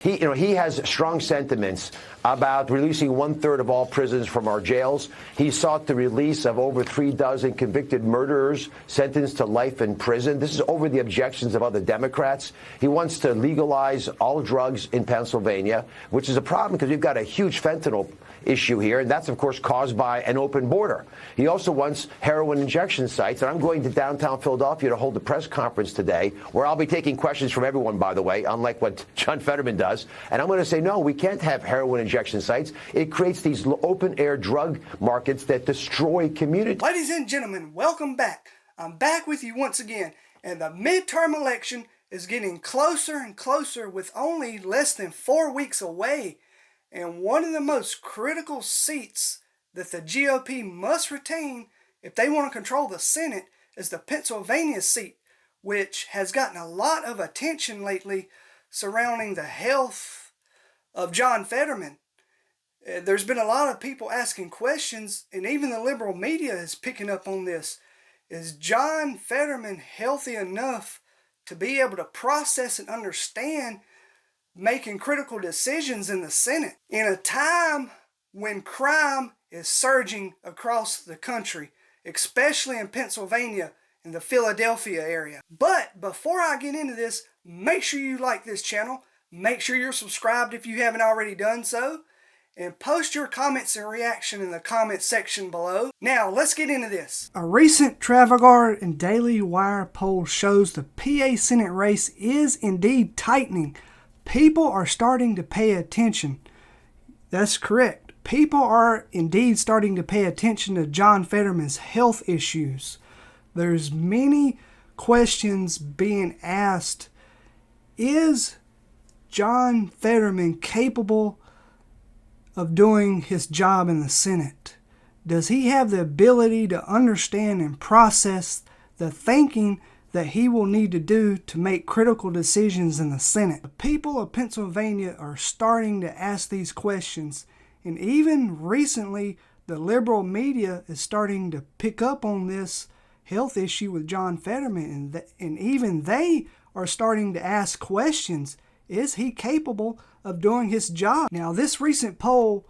He has strong sentiments about releasing 1/3 of all prisoners from our jails. He sought the release of over 36 convicted murderers sentenced to life in prison. This is over the objections of other Democrats. He wants to legalize all drugs in Pennsylvania, which is a problem because we've got a huge fentanyl issue here, and that's, of course, caused by an open border. He also wants heroin injection sites, and I'm going to downtown Philadelphia to hold a press conference today where I'll be taking questions from everyone, by the way, unlike what John Fetterman does. And I'm going to say, no, we can't have heroin injection sites. It creates these open-air drug markets that destroy communities. Ladies and gentlemen, welcome back. I'm back with you once again, and the midterm election is getting closer and closer with only less than 4 weeks away. And one of the most critical seats that the GOP must retain if they want to control the Senate is the Pennsylvania seat, which has gotten a lot of attention lately surrounding the health of John Fetterman. There's been a lot of people asking questions, and even the liberal media is picking up on this. Is John Fetterman healthy enough to be able to process and understand making critical decisions in the Senate in a time when crime is surging across the country, especially in Pennsylvania and the Philadelphia area? But before I get into this, make sure you like this channel, make sure you're subscribed if you haven't already done so, and post your comments and reaction in the comment section below. Now, let's get into this. A recent Trafalgar and Daily Wire poll shows the PA Senate race is indeed tightening. People are starting to pay attention. That's correct. People are indeed starting to pay attention to John Fetterman's health issues. There's many questions being asked. Is John Fetterman capable of doing his job in the Senate? Does he have the ability to understand and process the thinking that he will need to do to make critical decisions in the Senate? The people of Pennsylvania are starting to ask these questions, and even recently the liberal media is starting to pick up on this health issue with John Fetterman, and even they are starting to ask questions. Is he capable of doing his job? Now, this recent poll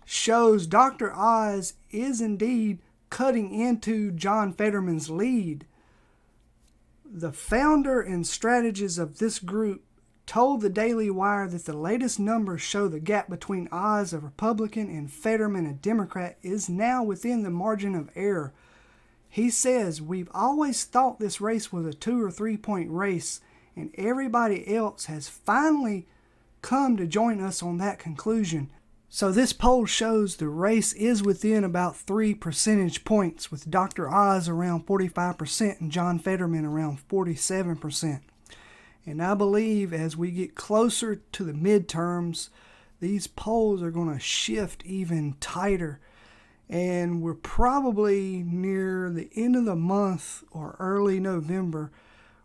shows Dr. Oz is indeed cutting into John Fetterman's lead. The founder and strategist of this group told the Daily Wire that the latest numbers show the gap between Oz, a Republican, and Fetterman, a Democrat, is now within the margin of error. He says, "We've always thought this race was a 2 or 3 point race, and everybody else has finally come to join us on that conclusion." So this poll shows the race is within about 3 percentage points, with Dr. Oz around 45% and John Fetterman around 47%. And I believe as we get closer to the midterms, these polls are going to shift even tighter. And we're probably near the end of the month or early November,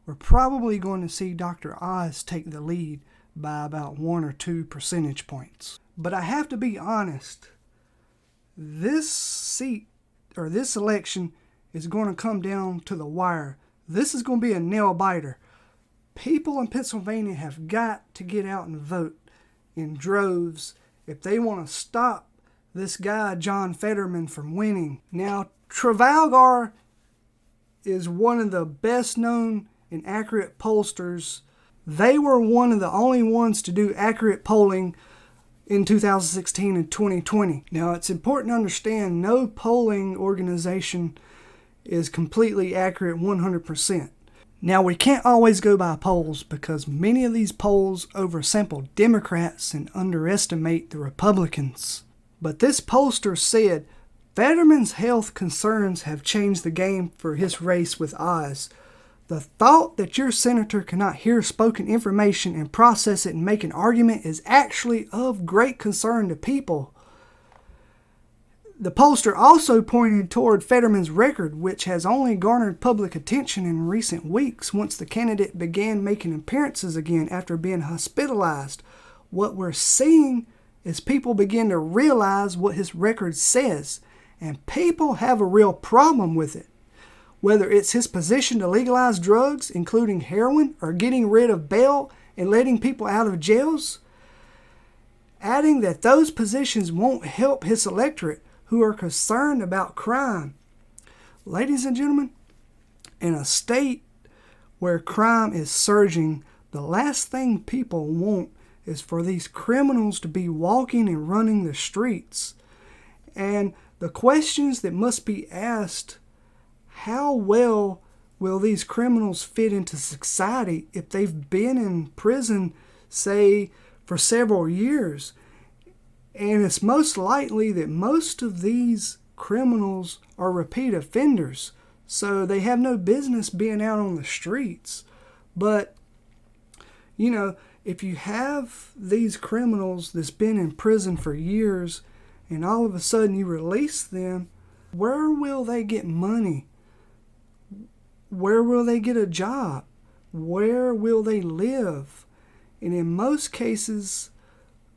we're probably going to see Dr. Oz take the lead by about 1 or 2 percentage points. But I have to be honest, this seat or this election is going to come down to the wire. This is going to be a nail biter. People in Pennsylvania have got to get out and vote in droves if they want to stop this guy John Fetterman from winning. Now, Trafalgar is one of the best known and accurate pollsters. They were one of the only ones to do accurate polling in 2016 and 2020. Now, it's important to understand no polling organization is completely accurate 100%. Now, we can't always go by polls because many of these polls oversample Democrats and underestimate the Republicans. But this pollster said, Fetterman's health concerns have changed the game for his race with Oz. The thought that your senator cannot hear spoken information and process it and make an argument is actually of great concern to people. The pollster also pointed toward Fetterman's record, which has only garnered public attention in recent weeks once the candidate began making appearances again after being hospitalized. What we're seeing is people begin to realize what his record says, and people have a real problem with it. Whether it's his position to legalize drugs, including heroin, or getting rid of bail and letting people out of jails, adding that those positions won't help his electorate who are concerned about crime. Ladies and gentlemen, in a state where crime is surging, the last thing people want is for these criminals to be walking and running the streets. And the questions that must be asked, how well will these criminals fit into society if they've been in prison, say, for several years? And it's most likely that most of these criminals are repeat offenders, so they have no business being out on the streets. But, if you have these criminals that's been in prison for years and all of a sudden you release them, where will they get money? Where will they get a job? Where will they live? And in most cases,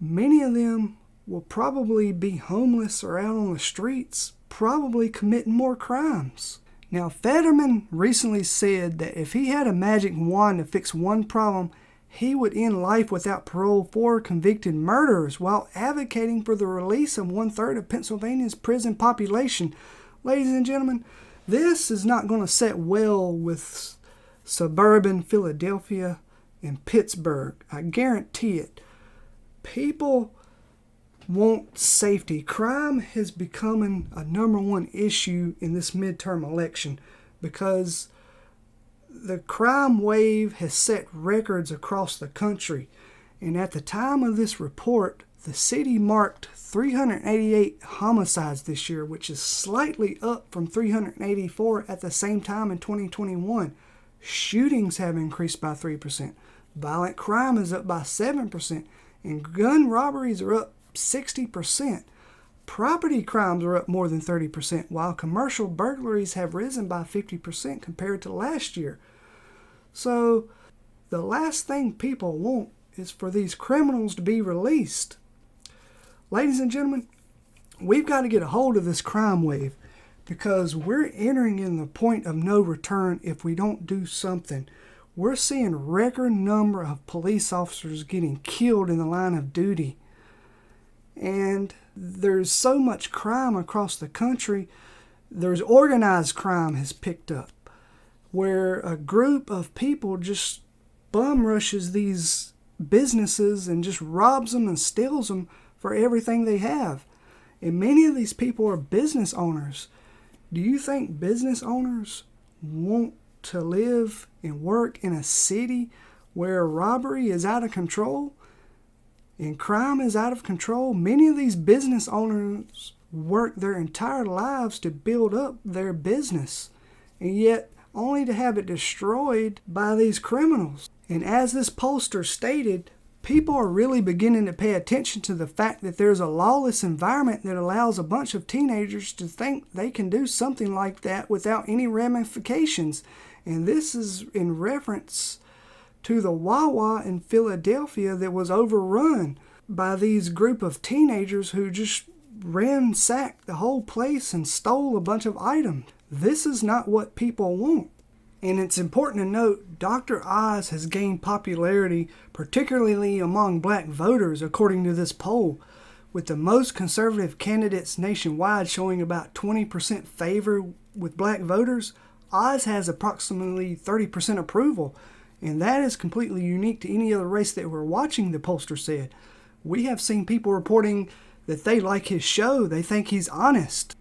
many of them will probably be homeless or out on the streets, probably committing more crimes. Now, Fetterman recently said that if he had a magic wand to fix one problem, he would end life without parole for convicted murderers while advocating for the release of 1/3 of Pennsylvania's prison population. Ladies and gentlemen, this is not going to set well with suburban Philadelphia and Pittsburgh. I guarantee it. People want safety. Crime is becoming a number one issue in this midterm election because the crime wave has set records across the country. And at the time of this report, the city marked 388 homicides this year, which is slightly up from 384 at the same time in 2021. Shootings have increased by 3%. Violent crime is up by 7%. And gun robberies are up 60%. Property crimes are up more than 30%, while commercial burglaries have risen by 50% compared to last year. So, the last thing people want is for these criminals to be released. Ladies and gentlemen, we've got to get a hold of this crime wave because we're entering in the point of no return if we don't do something. We're seeing record number of police officers getting killed in the line of duty. And there's so much crime across the country. There's organized crime has picked up where a group of people just bum rushes these businesses and just robs them and steals them for everything they have. And many of these people are business owners. Do you think business owners want to live and work in a city where robbery is out of control and crime is out of control? Many of these business owners work their entire lives to build up their business, and yet only to have it destroyed by these criminals. And as this pollster stated, people are really beginning to pay attention to the fact that there's a lawless environment that allows a bunch of teenagers to think they can do something like that without any ramifications. And this is in reference to the Wawa in Philadelphia that was overrun by these group of teenagers who just ransacked the whole place and stole a bunch of items. This is not what people want. And it's important to note, Dr. Oz has gained popularity, particularly among black voters, according to this poll, with the most conservative candidates nationwide showing about 20% favor with black voters. Oz has approximately 30% approval, and that is completely unique to any other race that we're watching, the pollster said. We have seen people reporting that they like his show, they think he's honest.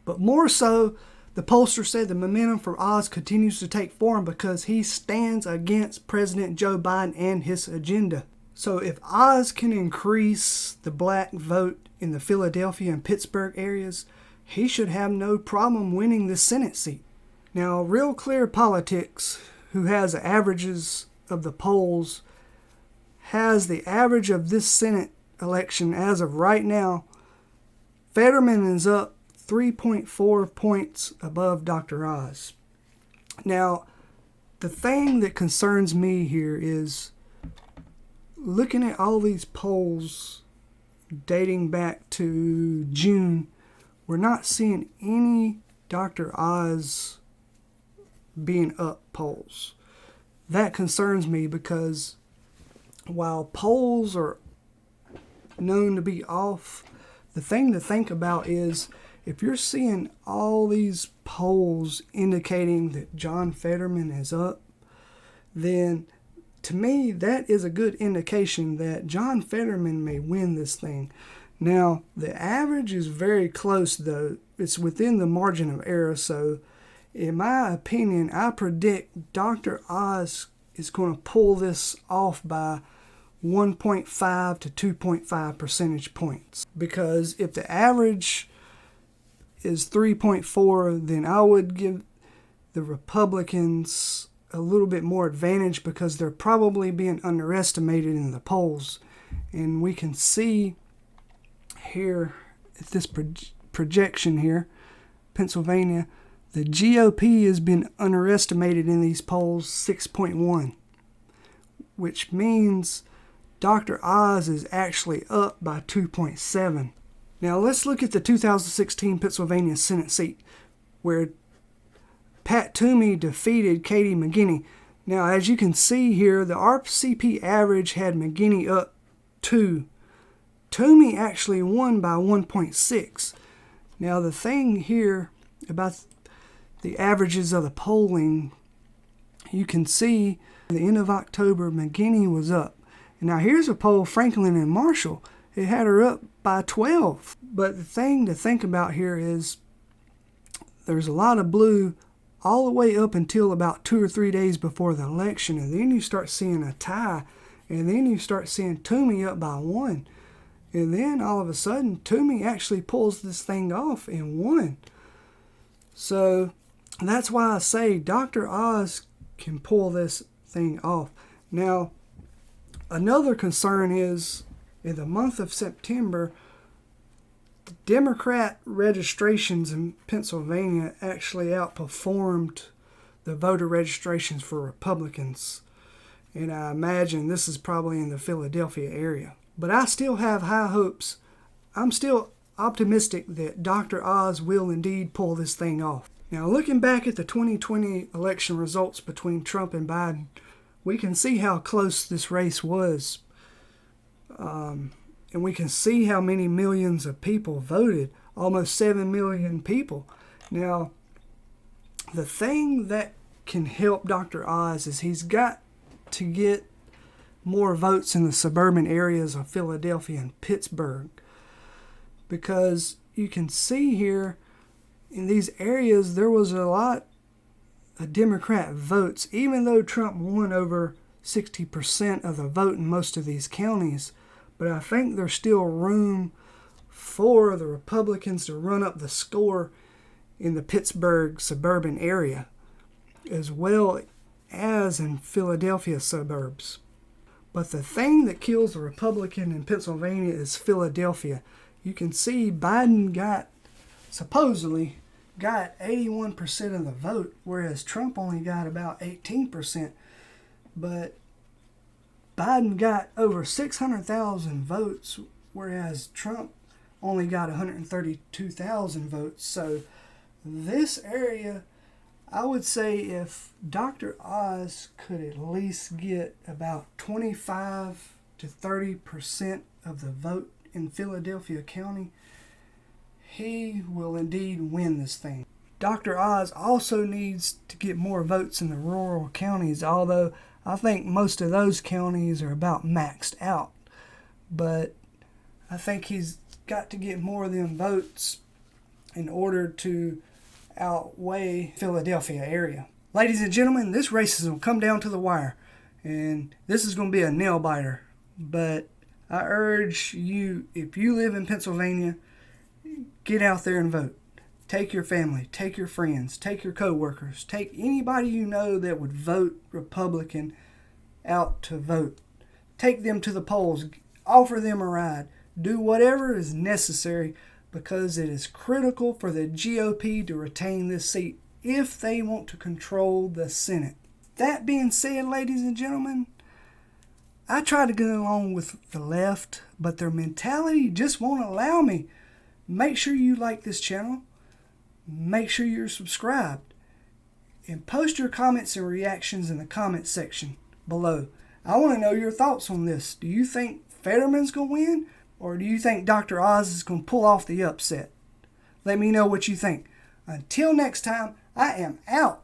But more so, the pollster said the momentum for Oz continues to take form because he stands against President Joe Biden and his agenda. So if Oz can increase the black vote in the Philadelphia and Pittsburgh areas, he should have no problem winning the Senate seat. Now, Real Clear Politics, who has the averages of the polls, has the average of this Senate election as of right now. Fetterman is up 3.4 points above Dr. Oz. Now, the thing that concerns me here is looking at all these polls dating back to June, we're not seeing any Dr. Oz being up polls. That concerns me because while polls are known to be off, the thing to think about is if you're seeing all these polls indicating that John Fetterman is up, then to me that is a good indication that John Fetterman may win this thing. Now, the average is very close, though. It's within the margin of error, so in my opinion, I predict Dr. Oz is going to pull this off by 1.5 to 2.5 percentage points. Because if the average is 3.4, then I would give the Republicans a little bit more advantage because they're probably being underestimated in the polls. And we can see here at this projection here, Pennsylvania, the GOP has been underestimated in these polls, 6.1, which means Dr. Oz is actually up by 2.7. Now let's look at the 2016 Pennsylvania Senate seat where Pat Toomey defeated Katie McGinney. Now as you can see here, the RCP average had McGinney up 2. Toomey actually won by 1.6. Now the thing here about the averages of the polling, you can see at the end of October, McGinney was up. And now here's a poll, Franklin and Marshall. It had her up by 12. But the thing to think about here is there's a lot of blue all the way up until about 2 or 3 days before the election. And then you start seeing a tie. And then you start seeing Toomey up by 1. And then all of a sudden, Toomey actually pulls this thing off and won. So that's why I say Dr. Oz can pull this thing off. Now, another concern is in the month of September, the Democrat registrations in Pennsylvania actually outperformed the voter registrations for Republicans. And I imagine this is probably in the Philadelphia area. But I still have high hopes. I'm still optimistic that Dr. Oz will indeed pull this thing off. Now, looking back at the 2020 election results between Trump and Biden, we can see how close this race was. And we can see how many millions of people voted, almost 7 million people. Now, the thing that can help Dr. Oz is he's got to get more votes in the suburban areas of Philadelphia and Pittsburgh. Because you can see here in these areas there was a lot of Democrat votes, even though Trump won over 60% of the vote in most of these counties. But I think there's still room for the Republicans to run up the score in the Pittsburgh suburban area, as well as in Philadelphia suburbs. But the thing that kills the Republican in Pennsylvania is Philadelphia. You can see Biden supposedly got 81% of the vote, whereas Trump only got about 18%. But Biden got over 600,000 votes, whereas Trump only got 132,000 votes. So this area, I would say if Dr. Oz could at least get about 25 to 30% of the vote in Philadelphia County, he will indeed win this thing. Dr. Oz also needs to get more votes in the rural counties, although I think most of those counties are about maxed out. But I think he's got to get more of them votes in order to outweigh Philadelphia area. Ladies and gentlemen, this race is going to come down to the wire, and this is going to be a nail biter. But I urge you, if you live in Pennsylvania, get out there and vote. Take your family, take your friends, take your coworkers, take anybody you know that would vote Republican out to vote. Take them to the polls, offer them a ride, do whatever is necessary, because it is critical for the GOP to retain this seat if they want to control the Senate. That being said, ladies and gentlemen, I try to get along with the left, but their mentality just won't allow me. Make sure you like this channel. Make sure you're subscribed. And post your comments and reactions in the comment section below. I want to know your thoughts on this. Do you think Fetterman's going to win? Or do you think Dr. Oz is going to pull off the upset? Let me know what you think. Until next time, I am out.